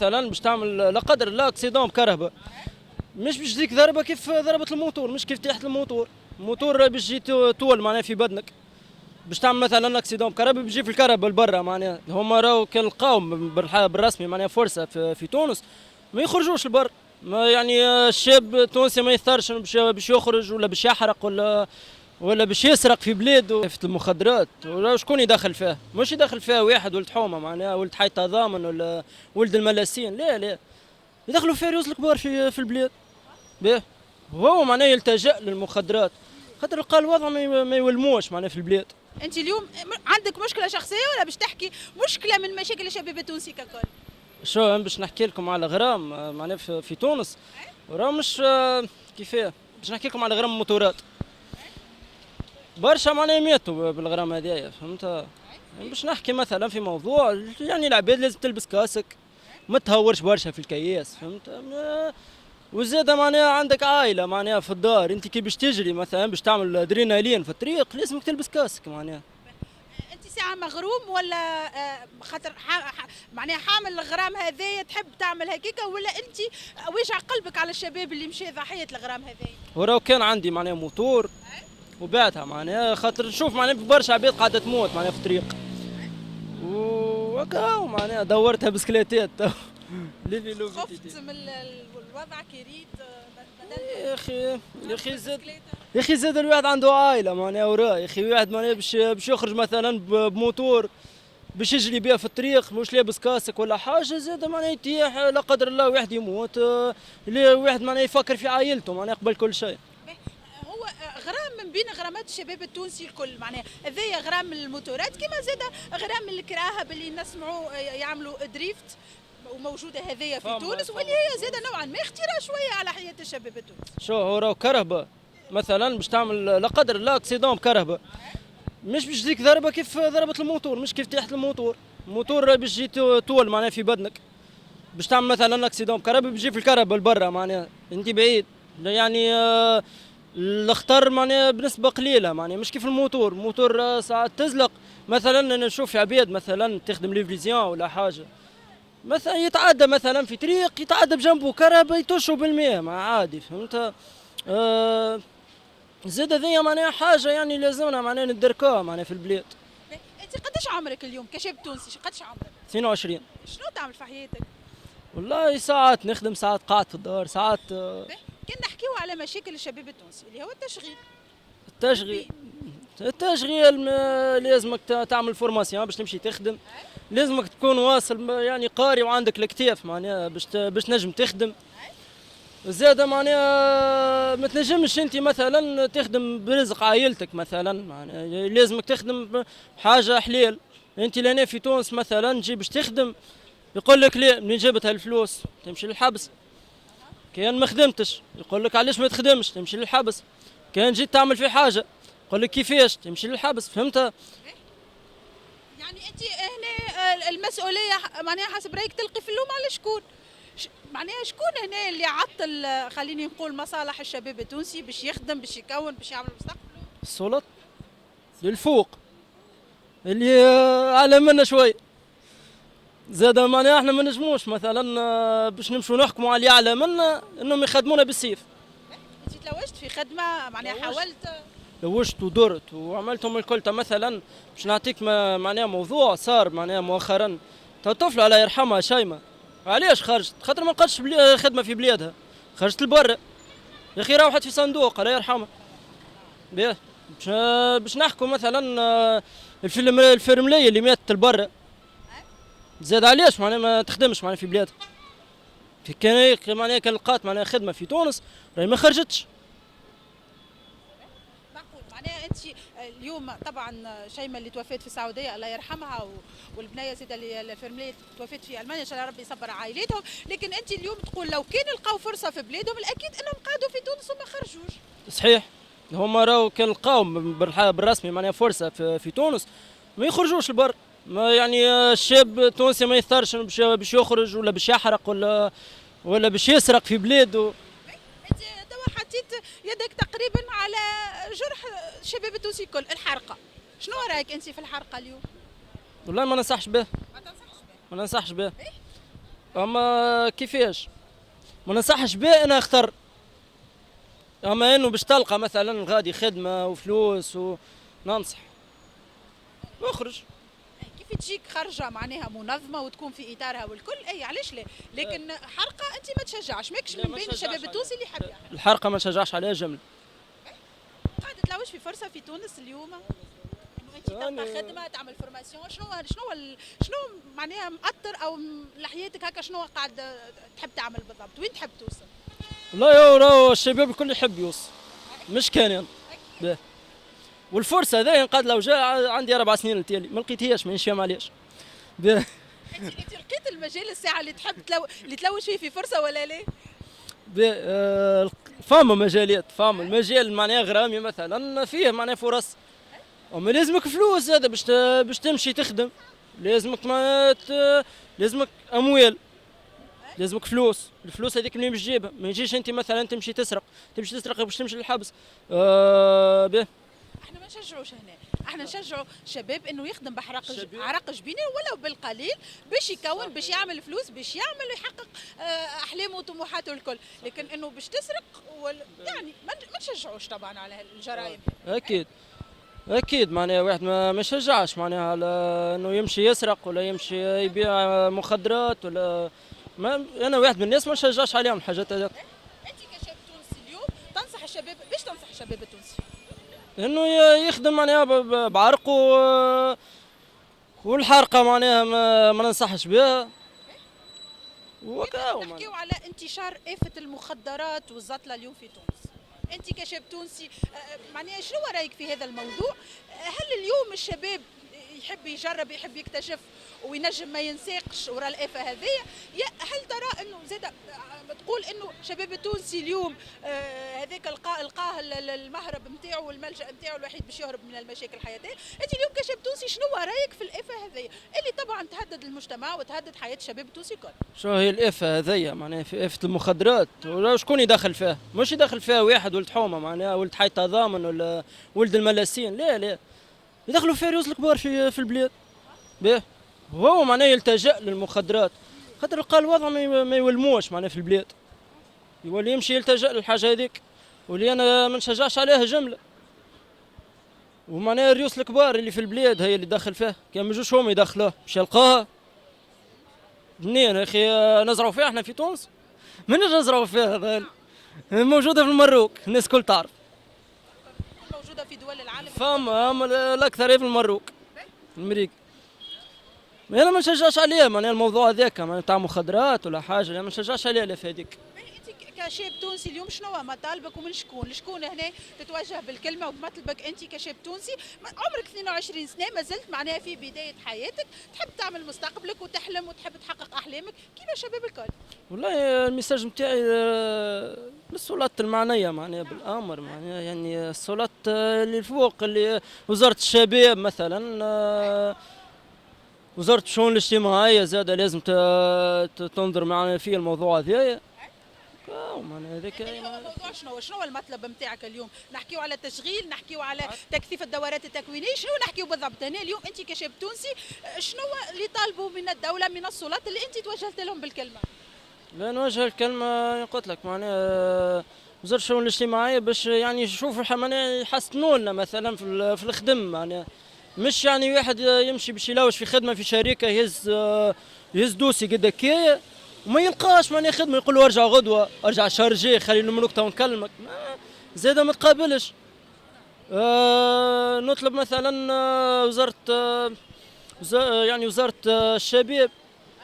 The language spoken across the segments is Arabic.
مثلا باش تعمل لا قدر الله اكسيدون بكرهبه، مش باش تجيك ضربه كيف ضربه الموتور، مش كيف تحت الموتور باش تجي طول معناها في بدنك. باش تعمل مثلا اكسيدون بكرهبه بيجي في الكرهبه لبرا، معناها هما راهو كان لقاو بالرسمي معناها فرصه في تونس ما يخرجوش لبر. ما يعني الشاب التونسي ما يثارش باش يخرج ولا باش يحرق ولا باش يسرق في بلاده في المخدرات. ولا شكون يدخل فيها؟ مش يدخل فيها واحد ولد حومه معناها ولد حي تضامن ولا ولد الملاسين، لا يدخلوا فيها ريوس الكبار في البلاد. باه هو معناه يلتجأ للمخدرات خاطر لقى الوضع ما يولموش معناه في البلاد. انت اليوم عندك مشكله شخصيه ولا باش تحكي مشكله من مشاكل الشباب التونسي ككل؟ شو باش نحكي لكم على غرام معناه في تونس، وراه مش كيفاه. باش نحكي لكم على غرام الموتورات، برشا معناها ماتوا بالغرام هذايا، فهمت. يعني باش نحكي مثلا في موضوع يعني العباد لازم تلبس كاسك، ما تهورش برشا في الكياس، فهمت. وزاده معناها عندك عائله معناها في الدار، انت كي باش تجري مثلا باش تعمل ادرينالين في الطريق لازمك تلبس كاسك معناها. انت ساعه مغروم ولا خاطر معناها حامل الغرام هذايا تحب تعمل هكيكا، ولا انت وجع قلبك على الشباب اللي مشى ضحيه الغرام هذايا؟ وراه كان عندي معناها موتور وبعتها معناها خاطر نشوف معناها برشا عباد قاعده تموت معناها في الطريق، وهكا معناها دورتها بسكليتات. خفت من الوضع كي ريت يا اخي زاد الواحد عنده عائله معناها وراه، يا اخي واحد معناها باش يخرج مثلا بموتور باش يجري بها في الطريق مش لابس كاسك ولا حاجه، زاد معناها يتيح لا قدر الله واحد يموت. واحد معناها يفكر في عائلته معناها قبل كل شيء. هو غرام من بين غرامات الشباب التونسي الكل، معناها هذايا غرام الموتورات كما زاد غرام الكراهب اللي نسمعوا يعملوا دريفت وموجوده هذايا في تونس، واللي هي زاد نوعا ما اختراع شويه على حياه الشباب التونسي. شو هو راهو كرهبه مثلا باش تعمل لا قدر الله اكسيدون بكرهبه، مش باش تجيك ضربه كيف ضربه الموتور، مش كيف تحت الموتور باش تجي طول معناها في بدنك. باش تعمل مثلا اكسيدون بكرهبه بيجي في الكرهبه لبرا، معناها انت بعيد يعني الخطر معناها بنسبه قليله معناها مش كيف الموتور ساعات تزلق. مثلا انا نشوف في عباد مثلا تخدم ليفريزيون ولا حاجه، مثلا يتعدى مثلا في طريق يتعدى بجنبه كرهبه يطشوا بالمية مع عادي، فهمت. زاد هذيا معناها حاجه يعني لازمنا معناها ندركوها معناها في البلاد. انت قداش عمرك اليوم كشاب تونسي؟ قداش عمرك؟ 22. شنو تعمل في حياتك؟ والله ساعات نخدم ساعات قاعد في الدار ساعات. كان نحكيو على مشاكل الشباب التونسي اللي هو التشغيل لازمك تعمل فورماسيون باش تمشي تخدم، لازمك تكون واصل يعني قاري وعندك الكتاف معناها باش نجم تخدم. زاده معناها ما تنجمش انت مثلا تخدم برزق عائلتك مثلا، معناها لازمك تخدم حاجه حلال. انت لهنا في تونس مثلا تجي باش تخدم يقول لك لا منين جبت هالفلوس تمشي للحبس. كان ما خدمتش يقول لك علاش ما تخدمش تمشي للحبس. كان جيت تعمل في حاجه يقول لك كيفاش تمشي للحبس، فهمت. يعني انت هنا المسؤوليه معناها حسب رايك تلقي في اللوم على شكون؟ معناها شكون هنا اللي عطل خليني نقول مصالح الشباب التونسي باش يخدم باش يكون باش يعمل مستقبله؟ السلط للفوق اللي اعلى منا شوي. زاد معناها احنا ما نجموش مثلا باش نمشوا نحكموا على اللي اعلى منا انهم يخدمونا بالسيف. انت تلوجت في خدمه معناها حاولت؟ لوجت ودرت وعملتهم الكل. مثلا باش نعطيك معناها موضوع صار معناها مؤخرا. طفله الله يرحمها شيماء، علاش خرجت؟ خاطر ما لقاتش خدمه في بلادها، خرجت لبرا. يا اخي روحت في صندوق الله يرحمها. باش نحكوا مثلا الفرمليه اللي ماتت لبرا، زاد علاش معناها ما تخدمش معناها في بلادها. كان معناها كان لقات معناها خدمه في تونس راهي ما خرجتش. معناها انت اليوم طبعا شيماء اللي توفات في السعوديه الله يرحمها والبنيه زيد اللي الفرمليه توفات في المانيا ان شاء الله ربي يصبر عائلتهم، لكن انت اليوم تقول لو كان لقاو فرصه في بلادهم الاكيد انهم قعدوا في تونس وما خرجوش. صحيح، هما راهو كان لقاو بالرسمي معناها فرصه في تونس ما يخرجوش لبر. ما يعني الشاب التونسي ما يثارش باش يخرج ولا باش يحرق ولا باش يسرق في بلاده. انت توا حطيت يدك تقريبا على جرح الشباب التونسي الكل، الحرقه. شنو رايك انت في الحرقه اليوم؟ والله ما ننصحش به. ما تنصحش به؟ ما ننصحش به. اما كيفاش ما ننصحش به انا اختار، اما انه باش تلقى مثلا غادي خدمه وفلوس وننصح اخرج. كيف تجيك خرجه معناها منظمه وتكون في اطارها والكل، اي علاش لا، لكن حرقه انت ما تشجعش، ماكش لا، من ما بين نشجعش الشباب التونسي اللي يحب يحرق. الحرقه ما نشجعش عليها جمله. قاعده تلوج في فرصه في تونس اليوم انه انت تلقى خدمه تعمل فورماسيون، شنو معناها مأطر او لحياتك هكا، شنو قاعد تحب تعمل بالضبط، وين تحب توصل؟ لا يا راهو الشباب الكل يحب يوصل، مش كان يعني باهي. والفرصه هذه قد لو جاء عندي 4 سنين التالي ما لقيتهاش، مانيش فاهم علاش. باهي. انت لقيت المجال الساعه اللي تحب اللي تلوج فيه في فرصه ولا لا؟ فما مجالات، فما المجال معناها غرامي مثلا فيه معناها فرص، اما لازمك فلوس هذا باش تمشي تخدم، لازمك لازمك اموال، لازمك فلوس، الفلوس هذيك منين باش تجيبها؟ ما يجيش انت مثلا تمشي تسرق باش تمشي للحبس. باهي. احنا ما نشجعوش هنا، احنا نشجعوا شباب انه يخدم عرق جبينه ولو بالقليل باش يكون، باش يعمل فلوس، باش يعمل ويحقق احلامه وطموحاته الكل، لكن انه باش تسرق يعني ما نشجعوش طبعا على الجرائم. اكيد معناها واحد ما يشجعش معناها على انه يمشي يسرق ولا يمشي يبيع مخدرات ولا ما. انا واحد من الناس ما نشجعش عليهم الحاجات هذيك. انت كشاب تونسي اليوم تنصح الشباب، باش تنصح الشباب التونسي؟ انه يخدم معناها بعرقه، والحرقه معناها ما ننصحش بها. نحكيو على انتشار آفة المخدرات والزطلة اليوم في تونس، انت كشاب تونسي معناها شنو رايك في هذا الموضوع؟ هل اليوم الشباب يحب يجرب، يحب يكتشف وينجم ما ينساقش وراء الآفة هذه؟ هل ترى انه زاد تقول انه الشباب التونسي اليوم هذاك لقاه المهرب نتاعو والملجا نتاعو الوحيد باش يهرب من المشاكل الحياتيه؟ انت اليوم كشاب تونسي شنو رايك في الآفة هذه اللي طبعا تهدد المجتمع وتهدد حياه الشباب التونسي الكل؟ شو هي الآفة هذيا معناها في آفة المخدرات، ولا شكون يدخل فيها؟ مش يدخل فيها واحد ولد حومه معناها ولد حي تضامن ولا ولد الملاسين، لا يدخلوا فيها ريوس الكبار في البلاد. باهي. وهو معناه يلتجأ للمخدرات خاطر لقى الوضع ما يولموش معناه في البلاد، يولي يمشي يلتجأ للحاجه هذيك، واللي انا ما نشجعش عليها جمله. ومعناها الريوس الكبار اللي في البلاد هي اللي دخل فيها، كان ما يجوش هم يدخلوها باش يلقاها منين يا اخي؟ نزرعوا فيها احنا في تونس؟ من نزرعوا فيها؟ موجوده في المروك، الناس الكل تعرف. موجوده في دول العالم، فما الاكثر هي في المروك، المريك. انا ما نشجعش عليه معناها الموضوع هذاك معناها تاع مخدرات ولا حاجه، انا ما نشجعش عليه لا في هذيك. انت كشاب تونسي اليوم شنو مطالبك ومن شكون هنا تتوجه بالكلمه ومطلبك انت كشاب تونسي؟ عمرك 22 سنه، ما زلت معناها في بدايه حياتك، تحب تعمل مستقبلك وتحلم وتحب تحقق احلامك كيما الشباب الكل. والله الميساج نتاعي للسلطات المعنيه معناها بالامر، معناها يعني السلطات اللي فوق، اللي وزاره الشباب مثلا، وزاره الشؤون الاجتماعيه زاده لازم تنظر معنا في الموضوع هذايا. معناها هذاك الموضوع شنو المطلب نتاعك اليوم؟ نحكيو على تشغيل، نحكيو على تكثيف الدورات التكوينيه، شنو نحكيو بالضبط هنا اليوم انت كشاب تونسي؟ شنو اللي طالبوا من الدوله من السلطات اللي انت توجهت لهم بالكلمه؟ لا نوجه الكلمه قلت لك معناها وزاره الشؤون الاجتماعيه باش يعني يشوفوا معناها يحسنوا لنا مثلا في الخدم، معناها مش يعني واحد يمشي باش يلوج في خدمه في شركه يهز دوسي قد هكايا وما يلقاش معناها خدمه، يقول له ارجع غدوه، ارجع الشهر الجاي، خلي الملوك تو نكلمك، زاده ما تقابلش. نطلب مثلا وزاره الشباب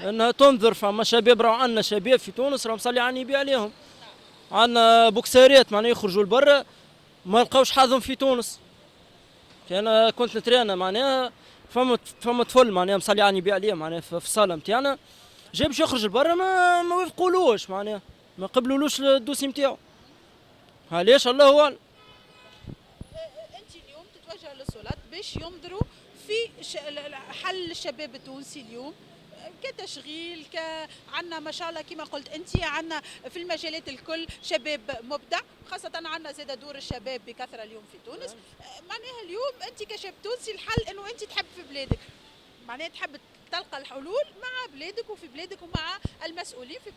انها تنظر، فما شباب راهو عندنا شباب في تونس راهم مصلي يبيع عليهم، عندنا بوكساريات معناها يخرجوا لبرا ما لقاوش حظهم في تونس. انا كنت نترينا معناها فما طفل معناها مصلي يبيع عليه معناها في الصاله نتاعنا، جاي باش يخرج لبرا ما وافقولوش معناها ما قبلولوش الدوسي نتاعو. علاش؟ الله اعلم. انت اليوم تتوجه للسلطات باش ينظروا في حل الشباب التونسي اليوم كتشغيل، عندنا ما شاء الله كما قلت انت، عندنا في المجالات الكل شباب مبدع، خاصة عندنا زاد دور الشباب بكثرة اليوم في تونس. معناها اليوم انت كشاب تونسي الحل انه انت تحب في بلادك، معناها تحب تلقى الحلول مع بلادك وفي بلادك ومع المسؤولين في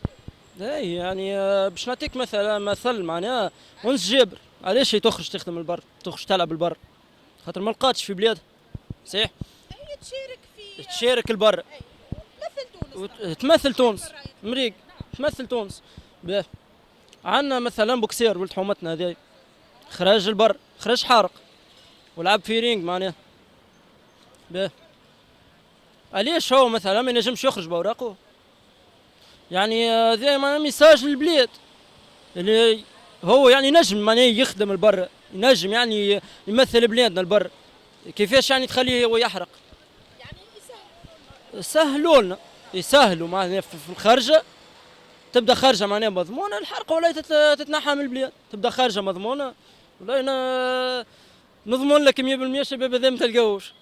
بلادك. اي يعني باش نعطيك مثل معناها انس جابر علاش هي تخرج تخدم البر، تخرج تلعب البر، خاطر ما لقاتش في بلادها. صحيح. هي تشارك في تشارك البر، مثل تونس. تمثل تونس مريق، تمثل تونس. باه عندنا مثلا بوكسير ولد حومتنا هذايا خرج البر، خرج حارق ولعب في رينج معناها. باه علاش هو مثلا ما ينجمش يخرج بأوراقه؟ يعني هذا معناها ميساج للبلاد اللي هو يعني نجم معناه يخدم البر، ينجم يعني يمثل بلادنا البر. كيفاش يعني تخليه هو يحرق؟ يعني يسهلوا لنا، يسهلوا معناها في الخارجه، تبدا خارجه معناها مضمونه الحرقه ولا تتنحى من البلاد، تبدا خارجه مضمونه ولا نضمن لك 100% الشباب هذا ما تلقاوش.